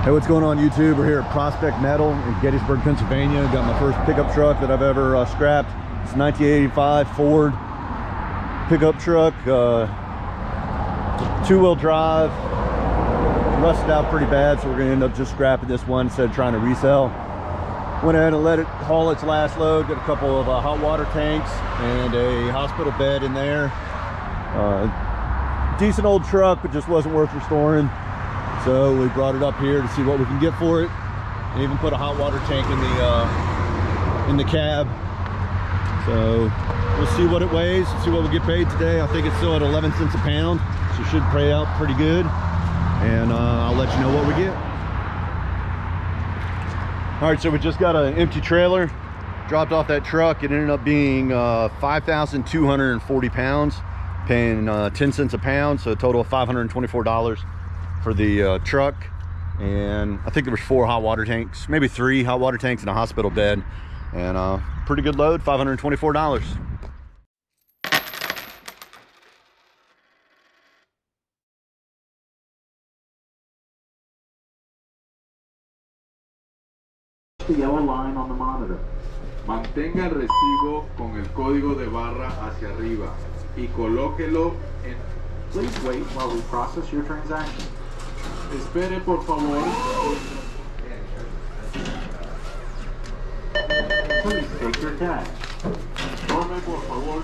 Hey, what's going on YouTube? We're here at Prospect Metal in Gettysburg, Pennsylvania. Got my first pickup truck that I've ever scrapped. It's a 1985 Ford pickup truck, two-wheel drive, rusted out pretty bad, so we're gonna end up just scrapping this one instead of trying to resell. Went ahead and let it haul its last load. Got a couple of hot water tanks and a hospital bed in there. Decent old truck, but just wasn't worth restoring. So we brought it up here to see what we can get for it, and even put a hot water tank in the cab. So we'll see what it weighs, see what we get paid today. I think it's still at 11 cents a pound, so it should pay out pretty good. And I'll let you know what we get. All right, so we just got an empty trailer, dropped off that truck. It ended up being 5,240 pounds, paying 10 cents a pound, so a total of $524 for the truck. And I think there was 4 hot water tanks, maybe 3 hot water tanks and a hospital bed, and pretty good load, $524. The yellow line on the monitor. Mantenga el recibo con el código de barra hacia arriba y colóquelo en... Please wait while we process your transaction. Espere, por favor. Please take your tag. Tome, por favor,